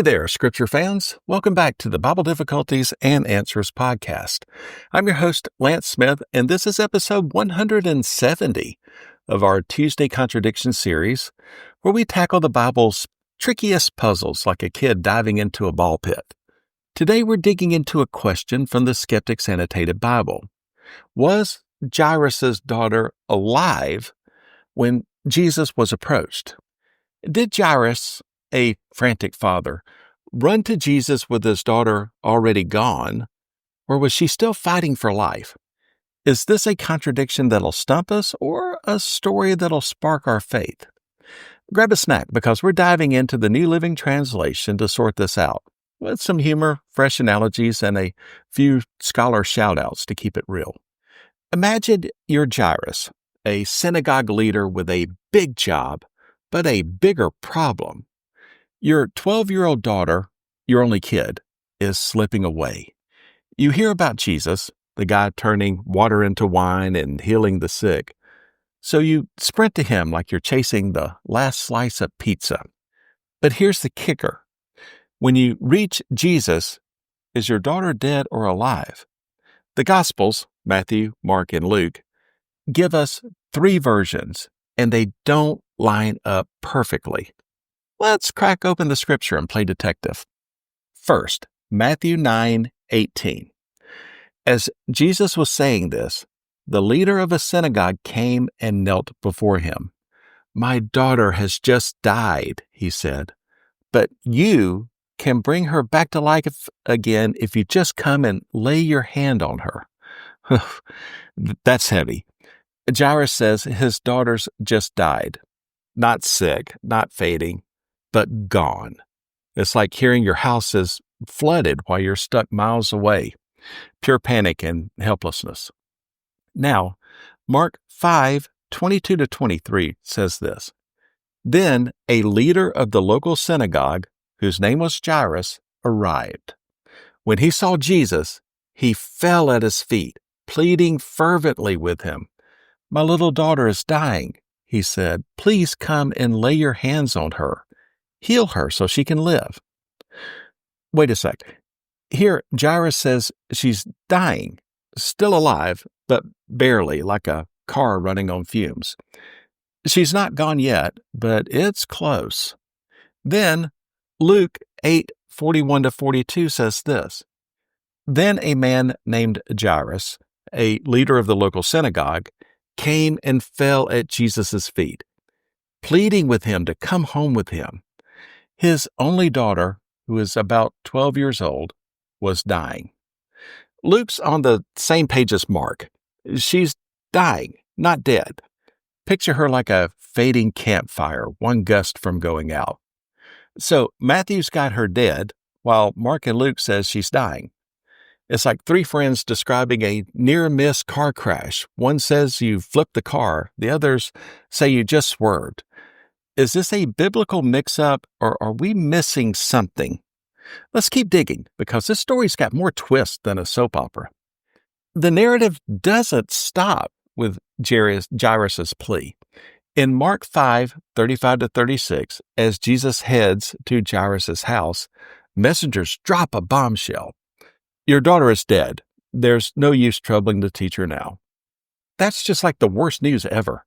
Hey there, Scripture fans. Welcome back to the Bible Difficulties and Answers podcast. I'm your host, Lance Smith, and this is episode 170 of our Tuesday Contradictions series, where we tackle the Bible's trickiest puzzles like a kid diving into a ball pit. Today we're digging into a question from the Skeptic's Annotated Bible. Was Jairus' daughter alive when Jesus was approached? Did Jairus, a frantic father, run to Jesus with his daughter already gone, or was she still fighting for life? Is this a contradiction that'll stump us, or a story that'll spark our faith? Grab a snack, because we're diving into the New Living Translation to sort this out, with some humor, fresh analogies, and a few scholar shout-outs to keep it real. Imagine you're Jairus, a synagogue leader with a big job, but a bigger problem. Your 12-year-old daughter, your only kid, is slipping away. You hear about Jesus, the guy turning water into wine and healing the sick. So you sprint to him like you're chasing the last slice of pizza. But here's the kicker. When you reach Jesus, is your daughter dead or alive? The Gospels, Matthew, Mark, and Luke, give us three versions, and they don't line up perfectly. Let's crack open the scripture and play detective. First, Matthew 9:18. As Jesus was saying this, the leader of a synagogue came and knelt before him. "My daughter has just died," he said, "but you can bring her back to life again if you just come and lay your hand on her." That's heavy. Jairus says his daughter's just died. Not sick, not fading, but gone. It's like hearing your house is flooded while you're stuck miles away. Pure panic and helplessness. Now, Mark 5:22-23 says this. Then a leader of the local synagogue, whose name was Jairus, arrived. When he saw Jesus, he fell at his feet, pleading fervently with him. "My little daughter is dying," he said. "Please come and lay your hands on her. Heal her so she can live." Wait a sec. Here, Jairus says she's dying, still alive, but barely, like a car running on fumes. She's not gone yet, but it's close. Then, Luke 8:41-42 says this. Then a man named Jairus, a leader of the local synagogue, came and fell at Jesus' feet, pleading with him to come home with him. His only daughter, who is about 12 years old, was dying. Luke's on the same page as Mark. She's dying, not dead. Picture her like a fading campfire, one gust from going out. So Matthew's got her dead, while Mark and Luke says she's dying. It's like three friends describing a near-miss car crash. One says you flipped the car, the others say you just swerved. Is this a biblical mix-up, or are we missing something? Let's keep digging, because this story's got more twists than a soap opera. The narrative doesn't stop with Jairus' plea. In Mark 5:35-36, as Jesus heads to Jairus' house, messengers drop a bombshell. "Your daughter is dead. There's no use troubling the teacher now." That's just like the worst news ever.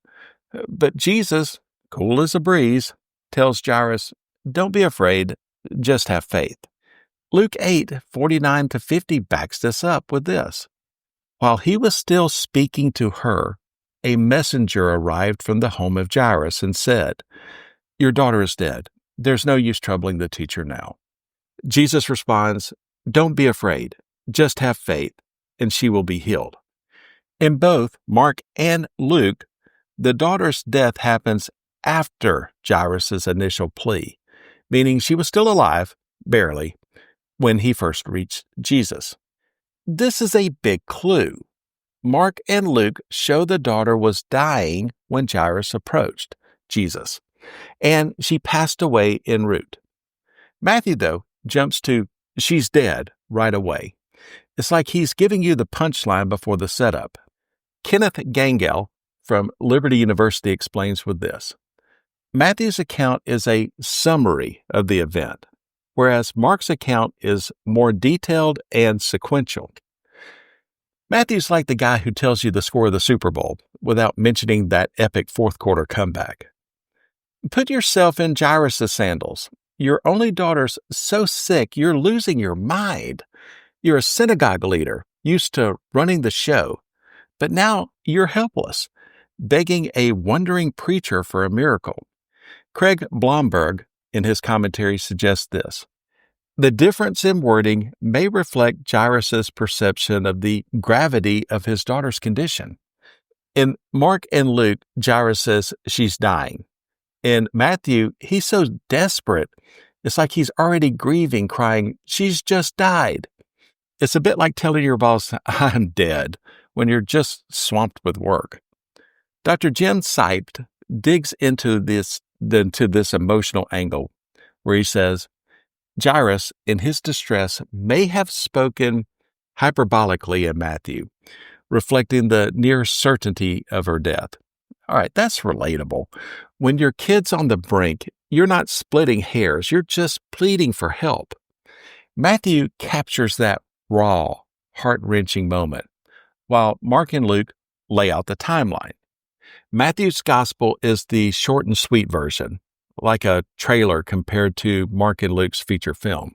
But Jesus, cool as a breeze, tells Jairus, "Don't be afraid, just have faith." Luke 8:49-50 backs this up with this. While he was still speaking to her, a messenger arrived from the home of Jairus and said, "Your daughter is dead. There's no use troubling the teacher now." Jesus responds, "Don't be afraid, just have faith, and she will be healed." In both Mark and Luke, the daughter's death happens after Jairus' initial plea, meaning she was still alive, barely, when he first reached Jesus. This is a big clue. Mark and Luke show the daughter was dying when Jairus approached Jesus, and she passed away en route. Matthew, though, jumps to "she's dead" right away. It's like he's giving you the punchline before the setup. Kenneth Gangel from Liberty University explains with this. Matthew's account is a summary of the event. whereas Mark's account is more detailed and sequential. Matthew's like the guy who tells you the score of the Super Bowl without mentioning that epic fourth quarter comeback. Put yourself in Jairus' sandals. Your only daughter's so sick you're losing your mind. You're a synagogue leader, used to running the show, but now you're helpless, begging a wandering preacher for a miracle. Craig Blomberg, in his commentary, suggests this. The difference in wording may reflect Jairus' perception of the gravity of his daughter's condition. In Mark and Luke, Jairus says she's dying. In Matthew, he's so desperate, it's like he's already grieving, crying, "She's just died." It's a bit like telling your boss, "I'm dead," when you're just swamped with work. Dr. Jim Cited digs into this emotional angle, where he says, Jairus, in his distress, may have spoken hyperbolically in Matthew, reflecting the near certainty of her death. All right, that's relatable. When your kid's on the brink, you're not splitting hairs, you're just pleading for help. Matthew captures that raw, heart-wrenching moment, while Mark and Luke lay out the timeline. Matthew's gospel is the short and sweet version, like a trailer compared to Mark and Luke's feature film.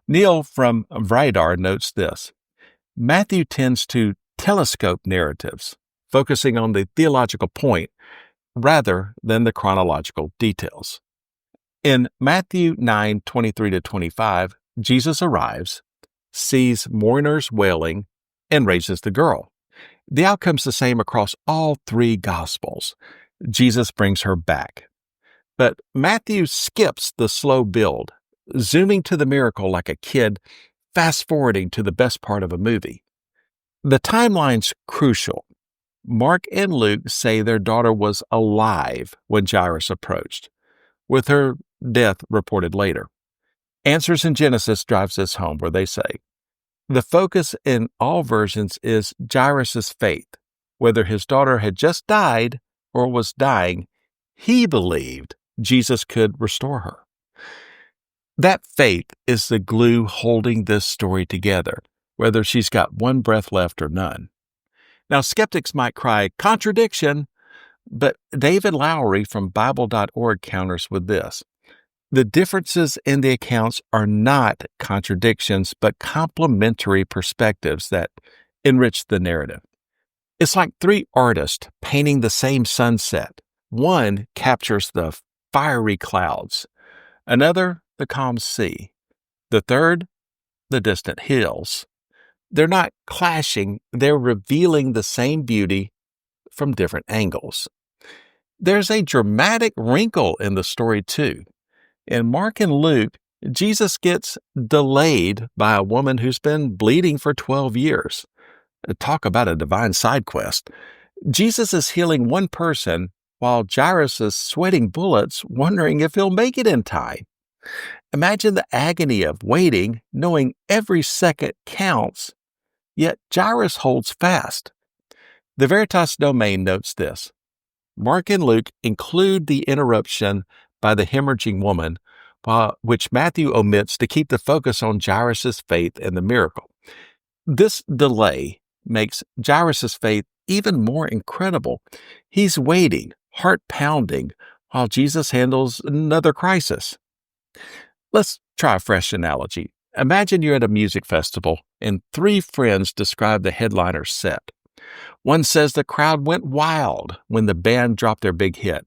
Neil from Vridar notes this. Matthew tends to telescope narratives, focusing on the theological point rather than the chronological details. In Matthew 9:23-25, Jesus arrives, sees mourners wailing, and raises the girl. The outcome's the same across all three Gospels. Jesus brings her back. But Matthew skips the slow build, zooming to the miracle like a kid fast-forwarding to the best part of a movie. The timeline's crucial. Mark and Luke say their daughter was alive when Jairus approached, with her death reported later. Answers in Genesis drives this home, where they say, the focus in all versions is Jairus' faith. Whether his daughter had just died or was dying, he believed Jesus could restore her. That faith is the glue holding this story together, whether she's got one breath left or none. Now, skeptics might cry, contradiction, but David Lowery from Bible.org counters with this. The differences in the accounts are not contradictions, but complementary perspectives that enrich the narrative. It's like three artists painting the same sunset. One captures the fiery clouds, another, the calm sea, the third, the distant hills. They're not clashing, they're revealing the same beauty from different angles. There's a dramatic wrinkle in the story, too. In Mark and Luke, Jesus gets delayed by a woman who's been bleeding for 12 years. Talk about a divine side quest. Jesus is healing one person while Jairus is sweating bullets, wondering if he'll make it in time. Imagine the agony of waiting, knowing every second counts, yet Jairus holds fast. The Veritas Domain notes this. Mark and Luke include the interruption by the hemorrhaging woman, which Matthew omits to keep the focus on Jairus' faith and the miracle. This delay makes Jairus' faith even more incredible. He's waiting, heart pounding, while Jesus handles another crisis. Let's try a fresh analogy. Imagine you're at a music festival and three friends describe the headliner's set. One says the crowd went wild when the band dropped their big hit.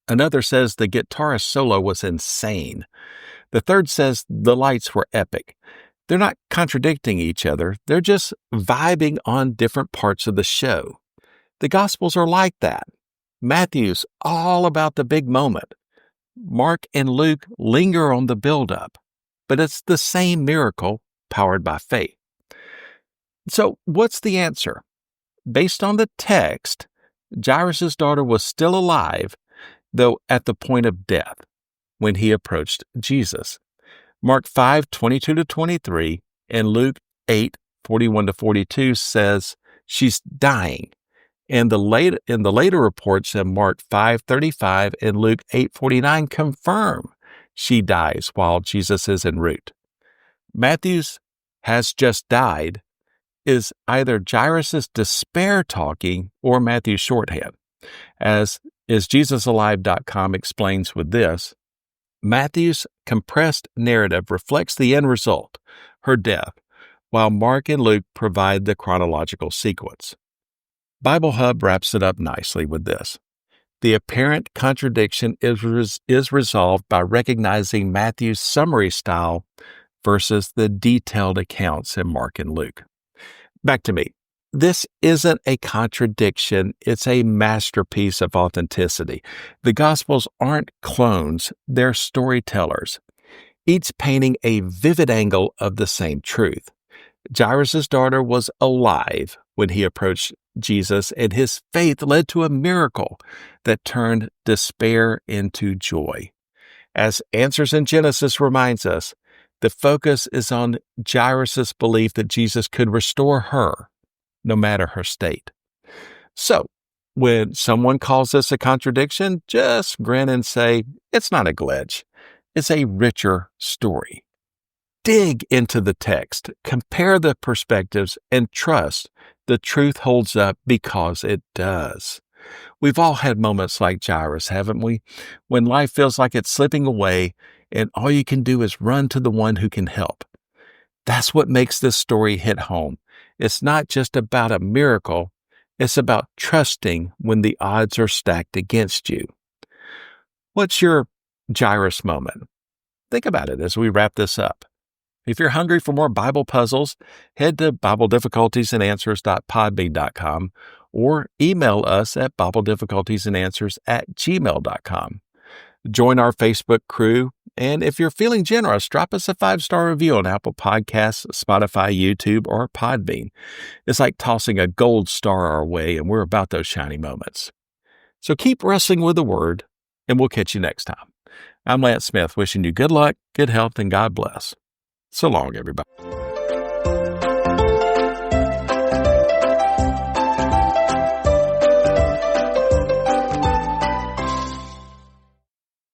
Another says the guitarist solo was insane. The third says the lights were epic. They're not contradicting each other. They're just vibing on different parts of the show. The Gospels are like that. Matthew's all about the big moment. Mark and Luke linger on the buildup, but it's the same miracle powered by faith. So what's the answer? Based on the text, Jairus' daughter was still alive, though at the point of death, when he approached Jesus. Mark 5:22-23 and Luke 8:41-42 says she's dying, and the later reports in Mark 5:35 and Luke 8:49 confirm She dies while Jesus is en route. Matthew's has just died is either Jairus' despair talking or Matthew's shorthand. As IsJesusAlive.com explains with this, Matthew's compressed narrative reflects the end result, her death, while Mark and Luke provide the chronological sequence. Bible Hub wraps it up nicely with this. The apparent contradiction is resolved by recognizing Matthew's summary style versus the detailed accounts in Mark and Luke. Back to me. This isn't a contradiction, it's a masterpiece of authenticity. The Gospels aren't clones, they're storytellers, each painting a vivid angle of the same truth. Jairus' daughter was alive when he approached Jesus, and his faith led to a miracle that turned despair into joy. As Answers in Genesis reminds us, the focus is on Jairus' belief that Jesus could restore her, no matter her state. So, when someone calls this a contradiction, just grin and say, it's not a glitch. It's a richer story. Dig into the text, compare the perspectives, and trust the truth holds up because it does. We've all had moments like Jairus, haven't we? When life feels like it's slipping away and all you can do is run to the one who can help. That's what makes this story hit home. It's not just about a miracle, it's about trusting when the odds are stacked against you. What's your Jairus moment? Think about it as we wrap this up. If you're hungry for more Bible puzzles, head to BibleDifficultiesAndAnswers.podbean.com or email us at BibleDifficultiesAndAnswers@gmail.com. Join our Facebook crew, and if you're feeling generous, drop us a 5-star review on Apple Podcasts, Spotify, YouTube, or Podbean. It's like tossing a gold star our way, and we're about those shiny moments. So keep wrestling with the Word, and we'll catch you next time. I'm Lance Smith, wishing you good luck, good health, and God bless. So long, everybody.